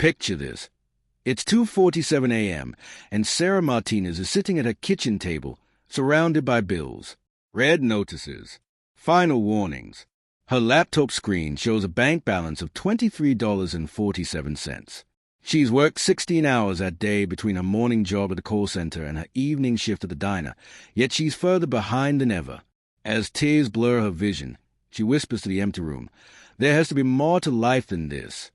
Picture this. It's 2:47 a.m., and Sarah Martinez is sitting at her kitchen table, surrounded by bills, red notices, final warnings. Her laptop screen shows a bank balance of $23.47. She's worked 16 hours that day between her morning job at the call center and her evening shift at the diner, yet she's further behind than ever. As tears blur her vision, she whispers to the empty room, "There has to be more to life than this."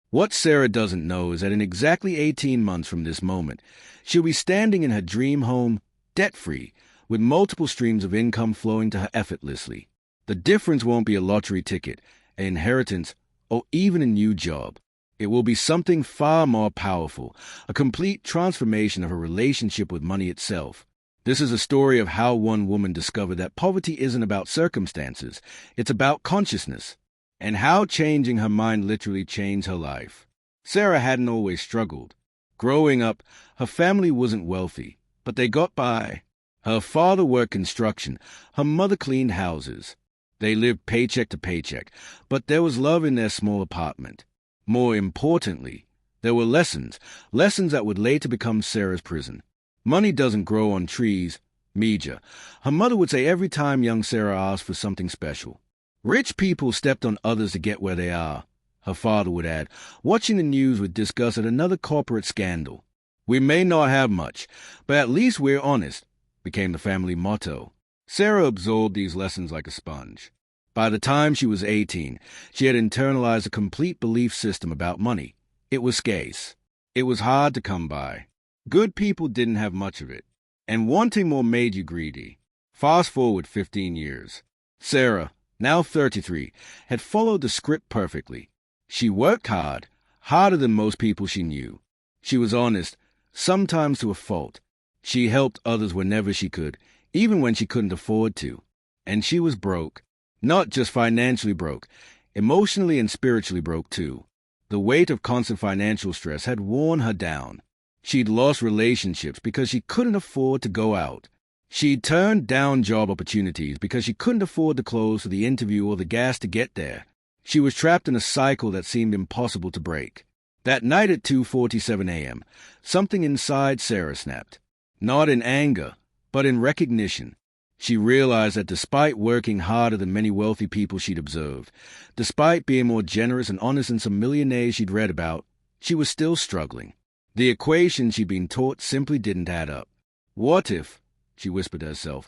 What Sarah doesn't know is that in exactly 18 months from this moment, she'll be standing in her dream home, debt-free, with multiple streams of income flowing to her effortlessly. The difference won't be a lottery ticket, an inheritance, or even a new job. It will be something far more powerful, a complete transformation of her relationship with money itself. This is a story of how one woman discovered that poverty isn't about circumstances, it's about consciousness, and how changing her mind literally changed her life. Sarah hadn't always struggled. Growing up, her family wasn't wealthy, but they got by. Her father worked construction, her mother cleaned houses. They lived paycheck to paycheck, but there was love in their small apartment. More importantly, there were lessons that would later become Sarah's prison. Money doesn't grow on trees, Mija. Her mother would say every time young Sarah asked for something special. Rich people stepped on others to get where they are, her father would add, watching the news with disgust at another corporate scandal. We may not have much, but at least we're honest, became the family motto. Sarah absorbed these lessons like a sponge. By the time she was 18, she had internalized a complete belief system about money. It was scarce. It was hard to come by. Good people didn't have much of it, and wanting more made you greedy. Fast forward 15 years. Sarah, now 33, had followed the script perfectly. She worked hard, harder than most people she knew. She was honest, sometimes to a fault. She helped others whenever she could, even when she couldn't afford to. And she was broke. Not just financially broke, emotionally and spiritually broke too. The weight of constant financial stress had worn her down. She'd lost relationships because she couldn't afford to go out. She'd turned down job opportunities because she couldn't afford the clothes for the interview or the gas to get there. She was trapped in a cycle that seemed impossible to break. That night at 2:47 a.m., something inside Sarah snapped. Not in anger, but in recognition. She realized that despite working harder than many wealthy people she'd observed, despite being more generous and honest than some millionaires she'd read about, she was still struggling. The equation she'd been taught simply didn't add up. What if, she whispered to herself,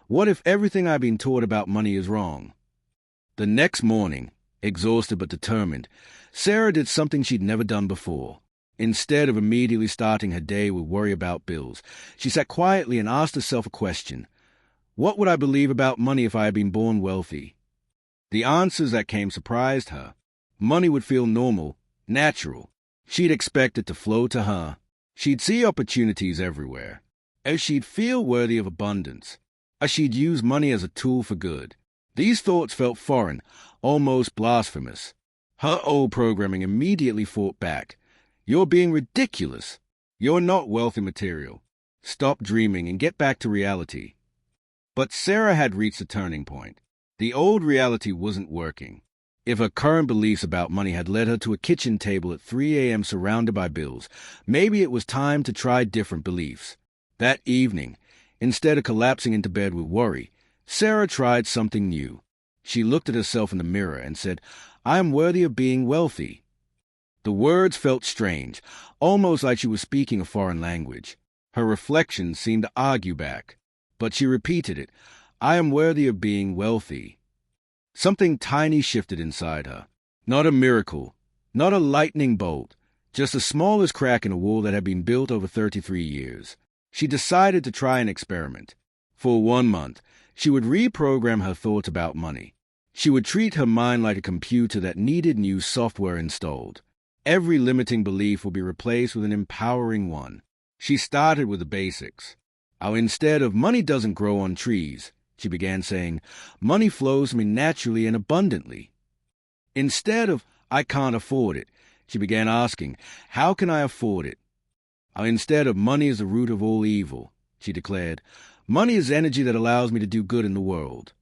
what if everything I've been taught about money is wrong? The next morning, exhausted but determined, Sarah did something she'd never done before. Instead of immediately starting her day with worry about bills, she sat quietly and asked herself a question. What would I believe about money if I had been born wealthy? The answers that came surprised her. Money would feel normal, natural. She'd expect it to flow to her. She'd see opportunities everywhere. As she'd feel worthy of abundance. As she'd use money as a tool for good. These thoughts felt foreign, almost blasphemous. Her old programming immediately fought back. You're being ridiculous. You're not wealthy material. Stop dreaming and get back to reality. But Sarah had reached a turning point. The old reality wasn't working. If her current beliefs about money had led her to a kitchen table at 3 a.m. surrounded by bills, maybe it was time to try different beliefs. That evening, instead of collapsing into bed with worry, Sarah tried something new. She looked at herself in the mirror and said, I am worthy of being wealthy. The words felt strange, almost like she was speaking a foreign language. Her reflections seemed to argue back. But she repeated it, I am worthy of being wealthy. Something tiny shifted inside her. Not a miracle, not a lightning bolt, just the smallest crack in a wall that had been built over 33 years. She decided to try an experiment. For 1 month, she would reprogram her thoughts about money. She would treat her mind like a computer that needed new software installed. Every limiting belief would be replaced with an empowering one. She started with the basics. Instead of money doesn't grow on trees, she began saying, money flows to me naturally and abundantly. Instead of I can't afford it, she began asking, how can I afford it? Instead of money is the root of all evil, she declared, money is energy that allows me to do good in the world.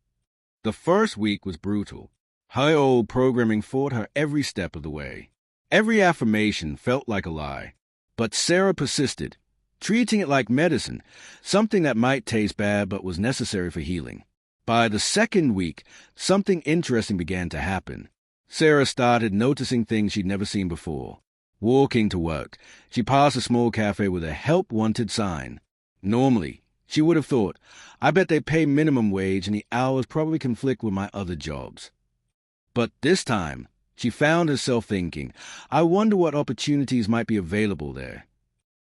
The first week was brutal. Her old programming fought her every step of the way. Every affirmation felt like a lie. But Sarah persisted, treating it like medicine, something that might taste bad but was necessary for healing. By the second week, something interesting began to happen. Sarah started noticing things she'd never seen before. Walking to work, she passed a small cafe with a help wanted sign. Normally, she would have thought, I bet they pay minimum wage and the hours probably conflict with my other jobs. But this time, she found herself thinking, I wonder what opportunities might be available there.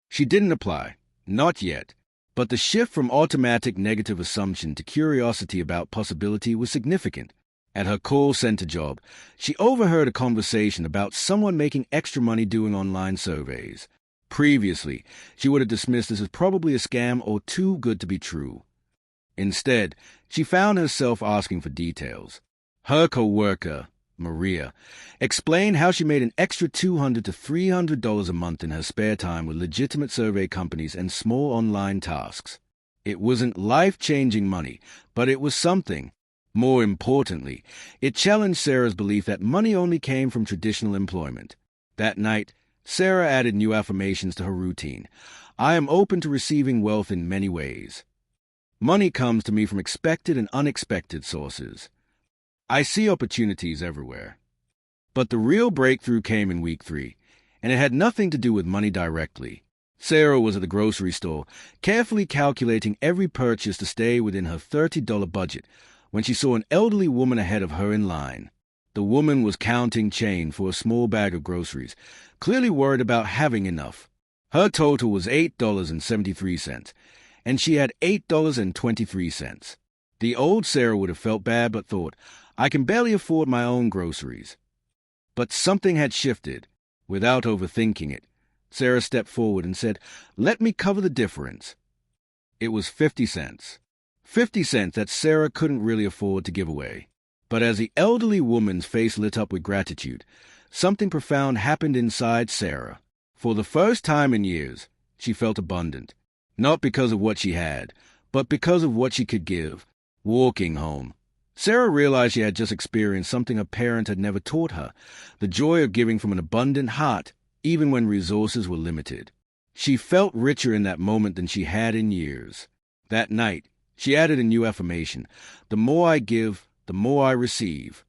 She didn't apply, not yet, but the shift from automatic negative assumption to curiosity about possibility was significant. At her call center job, she overheard a conversation about someone making extra money doing online surveys. Previously, she would have dismissed this as probably a scam or too good to be true. Instead, she found herself asking for details. Her co-worker, Maria, explained how she made an extra $200 to $300 a month in her spare time with legitimate survey companies and small online tasks. It wasn't life-changing money, but it was something. More importantly, it challenged Sarah's belief that money only came from traditional employment. That night, Sarah added new affirmations to her routine. I am open to receiving wealth in many ways. Money comes to me from expected and unexpected sources. I see opportunities everywhere. But the real breakthrough came in week 3, and it had nothing to do with money directly. Sarah was at the grocery store, carefully calculating every purchase to stay within her $30 budget, when she saw an elderly woman ahead of her in line. The woman was counting change for a small bag of groceries, clearly worried about having enough. Her total was $8.73, and she had $8.23. The old Sarah would have felt bad but thought, I can barely afford my own groceries. But something had shifted. Without overthinking it, Sarah stepped forward and said, let me cover the difference. It was 50 cents. 50 cents that Sarah couldn't really afford to give away. But as the elderly woman's face lit up with gratitude, something profound happened inside Sarah. For the first time in years, she felt abundant. Not because of what she had, but because of what she could give. Walking home, Sarah realized she had just experienced something her parent had never taught her, the joy of giving from an abundant heart, even when resources were limited. She felt richer in that moment than she had in years. That night, she added a new affirmation, the more I give, the more I receive.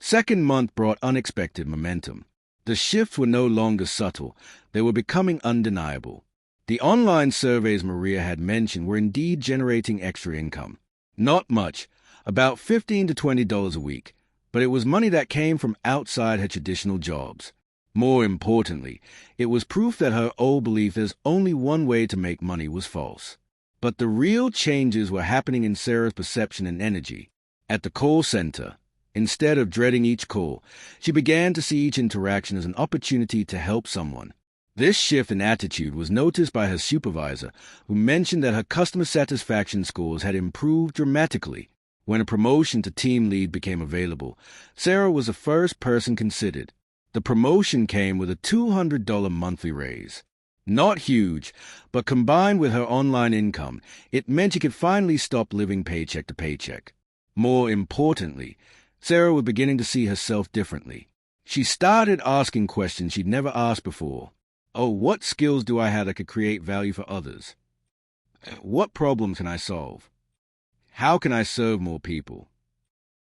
Second month brought unexpected momentum. The shifts were no longer subtle, they were becoming undeniable. The online surveys Maria had mentioned were indeed generating extra income. Not much, about $15 to $20 a week, but it was money that came from outside her traditional jobs. More importantly, it was proof that her old belief there's only one way to make money was false. But the real changes were happening in Sarah's perception and energy. At the call center, instead of dreading each call, she began to see each interaction as an opportunity to help someone. This shift in attitude was noticed by her supervisor, who mentioned that her customer satisfaction scores had improved dramatically. When a promotion to team lead became available, Sarah was the first person considered. The promotion came with a $200 monthly raise. Not huge, but combined with her online income, it meant she could finally stop living paycheck to paycheck. More importantly, Sarah was beginning to see herself differently. She started asking questions she'd never asked before. Oh, what skills do I have that could create value for others? What problems can I solve? How can I serve more people?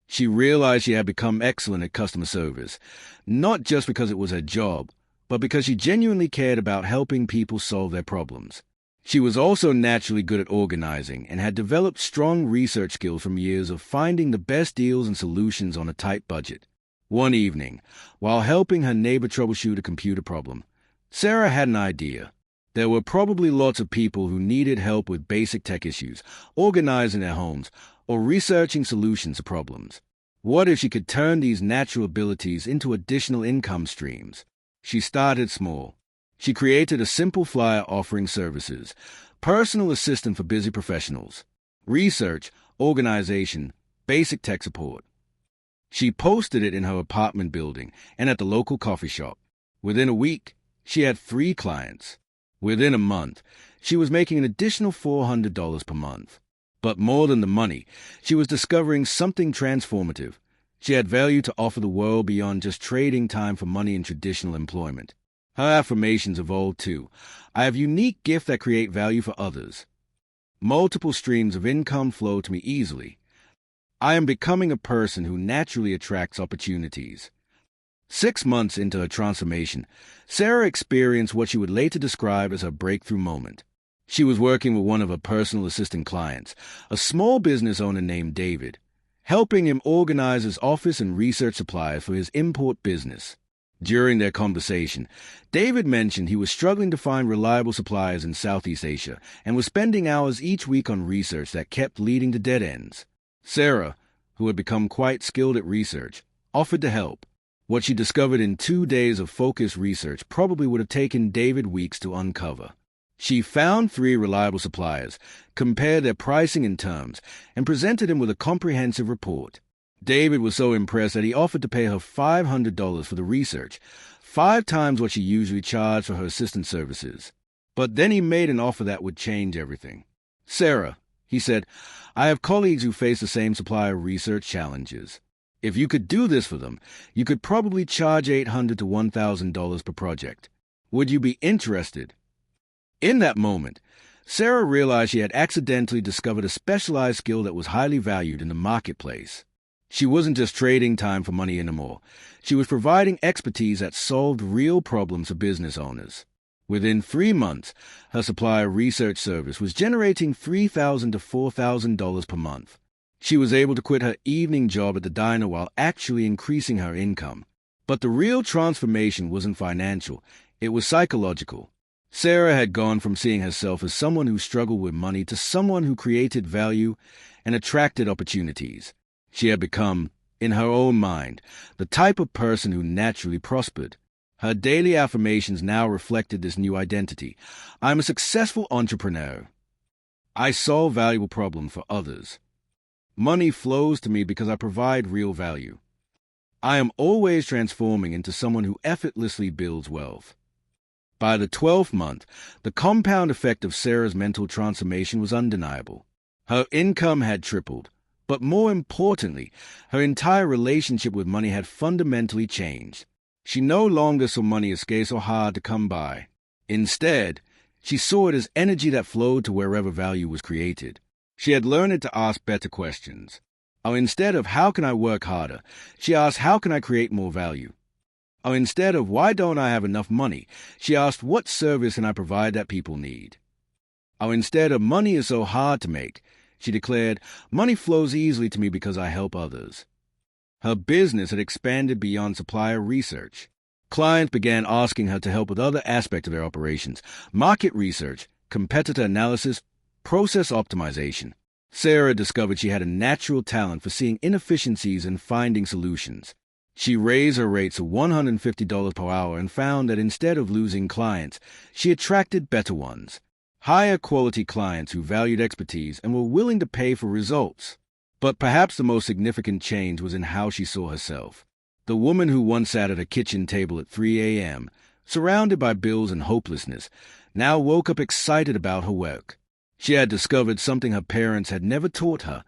She realized she had become excellent at customer service, not just because it was her job, but because she genuinely cared about helping people solve their problems. She was also naturally good at organizing and had developed strong research skills from years of finding the best deals and solutions on a tight budget. One evening, while helping her neighbor troubleshoot a computer problem, Sarah had an idea. There were probably lots of people who needed help with basic tech issues, organizing their homes, or researching solutions to problems. What if she could turn these natural abilities into additional income streams? She started small. She created a simple flyer offering services, personal assistant for busy professionals, research, organization, basic tech support. She posted it in her apartment building and at the local coffee shop. Within a week, she had 3 clients. Within a month, she was making an additional $400 per month. But more than the money, she was discovering something transformative. She had value to offer the world beyond just trading time for money in traditional employment. Her affirmations evolved too. I have unique gifts that create value for others. Multiple streams of income flow to me easily. I am becoming a person who naturally attracts opportunities. 6 months into her transformation, Sarah experienced what she would later describe as her breakthrough moment. She was working with one of her personal assistant clients, a small business owner named David, helping him organize his office and research supplies for his import business. During their conversation, David mentioned he was struggling to find reliable suppliers in Southeast Asia and was spending hours each week on research that kept leading to dead ends. Sarah, who had become quite skilled at research, offered to help. What she discovered in 2 days of focused research probably would have taken David weeks to uncover. She found 3 reliable suppliers, compared their pricing and terms, and presented him with a comprehensive report. David was so impressed that he offered to pay her $500 for the research, 5 times what she usually charged for her assistant services. But then he made an offer that would change everything. Sarah, he said, I have colleagues who face the same supplier research challenges. If you could do this for them, you could probably charge $800 to $1,000 per project. Would you be interested? In that moment, Sarah realized she had accidentally discovered a specialized skill that was highly valued in the marketplace. She wasn't just trading time for money anymore. She was providing expertise that solved real problems for business owners. Within 3 months, her supplier research service was generating $3,000 to $4,000 per month. She was able to quit her evening job at the diner while actually increasing her income. But the real transformation wasn't financial. It was psychological. Sarah had gone from seeing herself as someone who struggled with money to someone who created value and attracted opportunities. She had become, in her own mind, the type of person who naturally prospered. Her daily affirmations now reflected this new identity. I'm a successful entrepreneur. I solve valuable problems for others. Money flows to me because I provide real value. I am always transforming into someone who effortlessly builds wealth. By the 12th month, the compound effect of Sarah's mental transformation was undeniable. Her income had tripled, but more importantly, her entire relationship with money had fundamentally changed. She no longer saw money as scarce or hard to come by. Instead, she saw it as energy that flowed to wherever value was created. She had learned to ask better questions. Instead of how can I work harder, she asked how can I create more value. Instead of why don't I have enough money, she asked what service can I provide that people need. Instead of money is so hard to make, she declared, money flows easily to me because I help others. Her business had expanded beyond supplier research. Clients began asking her to help with other aspects of their operations, market research, competitor analysis, process optimization. Sarah discovered she had a natural talent for seeing inefficiencies and finding solutions. She raised her rates to $150 per hour and found that instead of losing clients, she attracted better ones. Higher quality clients who valued expertise and were willing to pay for results. But perhaps the most significant change was in how she saw herself. The woman who once sat at a kitchen table at 3 a.m., surrounded by bills and hopelessness, now woke up excited about her work. She had discovered something her parents had never taught her.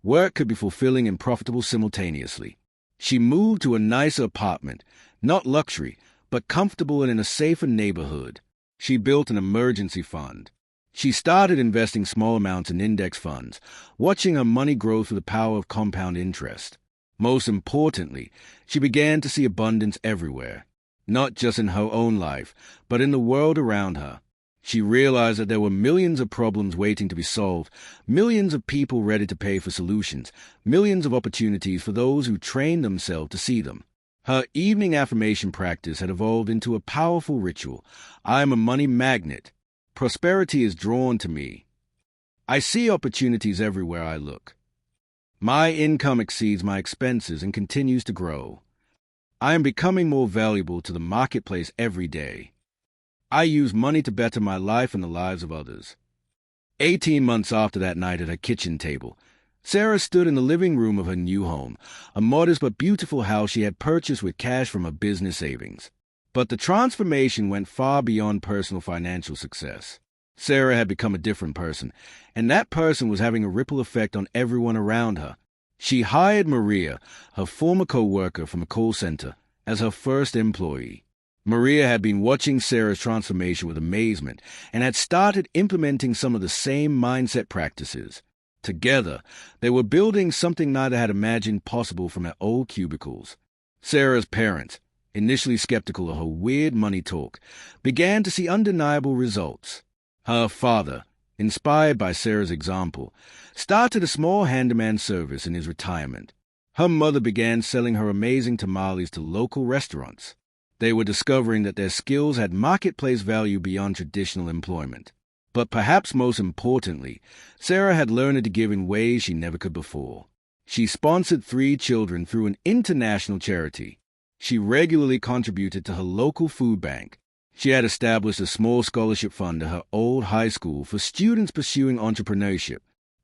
Work could be fulfilling and profitable simultaneously. She moved to a nicer apartment, not luxury, but comfortable and in a safer neighborhood. She built an emergency fund. She started investing small amounts in index funds, watching her money grow through the power of compound interest. Most importantly, she began to see abundance everywhere, not just in her own life, but in the world around her. She realized that there were millions of problems waiting to be solved, millions of people ready to pay for solutions, millions of opportunities for those who trained themselves to see them. Her evening affirmation practice had evolved into a powerful ritual. I am a money magnet. Prosperity is drawn to me. I see opportunities everywhere I look. My income exceeds my expenses and continues to grow. I am becoming more valuable to the marketplace every day. I use money to better my life and the lives of others. 18 months after that night at her kitchen table, Sarah stood in the living room of her new home, a modest but beautiful house she had purchased with cash from her business savings. But the transformation went far beyond personal financial success. Sarah had become a different person, and that person was having a ripple effect on everyone around her. She hired Maria, her former co-worker from a call center, as her first employee. Maria had been watching Sarah's transformation with amazement and had started implementing some of the same mindset practices. Together, they were building something neither had imagined possible from their old cubicles. Sarah's parents, initially skeptical of her weird money talk, began to see undeniable results. Her father, inspired by Sarah's example, started a small handyman service in his retirement. Her mother began selling her amazing tamales to local restaurants. They were discovering that their skills had marketplace value beyond traditional employment. But perhaps most importantly, Sarah had learned to give in ways she never could before. She sponsored 3 children through an international charity. She regularly contributed to her local food bank. She had established a small scholarship fund at her old high school for students pursuing entrepreneurship.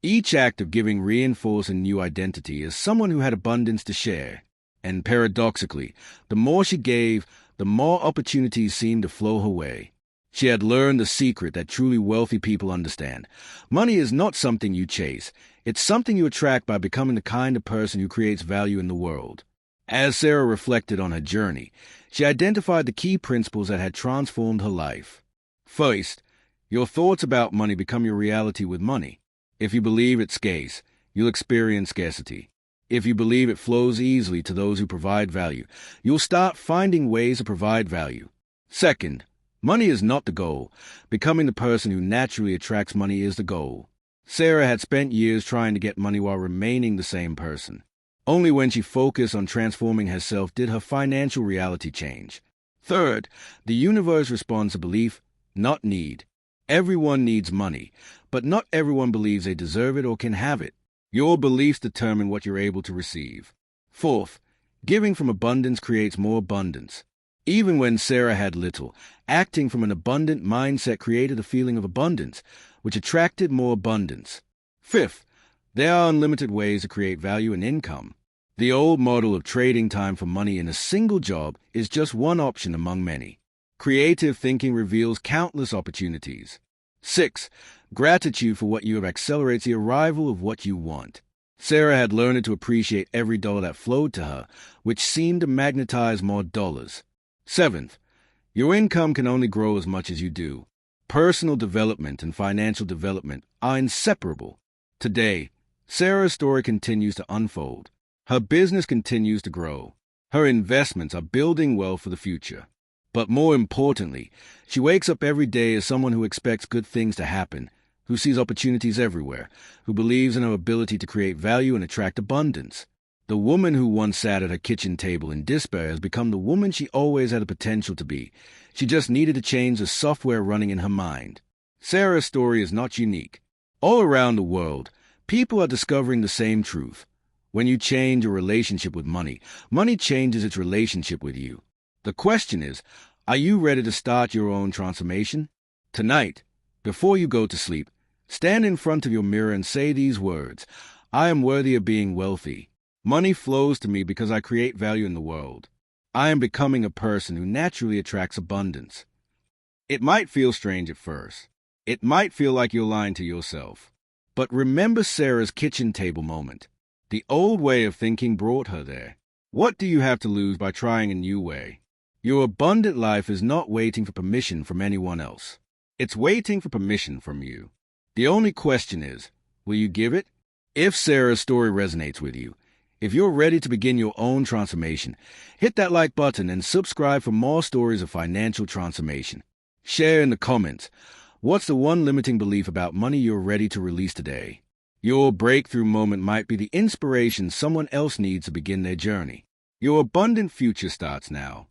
Each act of giving reinforced a new identity as someone who had abundance to share. And paradoxically, the more she gave, the more opportunities seemed to flow her way. She had learned the secret that truly wealthy people understand. Money is not something you chase. It's something you attract by becoming the kind of person who creates value in the world. As Sarah reflected on her journey, she identified the key principles that had transformed her life. First, your thoughts about money become your reality with money. If you believe it's scarce, you'll experience scarcity. If you believe it flows easily to those who provide value, you'll start finding ways to provide value. Second, money is not the goal. Becoming the person who naturally attracts money is the goal. Sarah had spent years trying to get money while remaining the same person. Only when she focused on transforming herself did her financial reality change. Third, the universe responds to belief, not need. Everyone needs money, but not everyone believes they deserve it or can have it. Your beliefs determine what you're able to receive. Fourth, giving from abundance creates more abundance. Even when Sarah had little, acting from an abundant mindset created a feeling of abundance, which attracted more abundance. Fifth, there are unlimited ways to create value and income. The old model of trading time for money in a single job is just one option among many. Creative thinking reveals countless opportunities. 6. Gratitude for what you have accelerates the arrival of what you want. Sarah had learned to appreciate every dollar that flowed to her, which seemed to magnetize more dollars. 7th, your income can only grow as much as you do. Personal development and financial development are inseparable. Today, Sarah's story continues to unfold. Her business continues to grow. Her investments are building wealth for the future. But more importantly, she wakes up every day as someone who expects good things to happen, who sees opportunities everywhere, who believes in her ability to create value and attract abundance. The woman who once sat at her kitchen table in despair has become the woman she always had the potential to be. She just needed to change the software running in her mind. Sarah's story is not unique. All around the world, people are discovering the same truth. When you change your relationship with money, money changes its relationship with you. The question is, are you ready to start your own transformation? Tonight, before you go to sleep, stand in front of your mirror and say these words: I am worthy of being wealthy. Money flows to me because I create value in the world. I am becoming a person who naturally attracts abundance. It might feel strange at first. It might feel like you're lying to yourself. But remember Sarah's kitchen table moment. The old way of thinking brought her there. What do you have to lose by trying a new way? Your abundant life is not waiting for permission from anyone else. It's waiting for permission from you. The only question is, will you give it? If Sarah's story resonates with you, if you're ready to begin your own transformation, hit that like button and subscribe for more stories of financial transformation. Share in the comments, what's the one limiting belief about money you're ready to release today? Your breakthrough moment might be the inspiration someone else needs to begin their journey. Your abundant future starts now.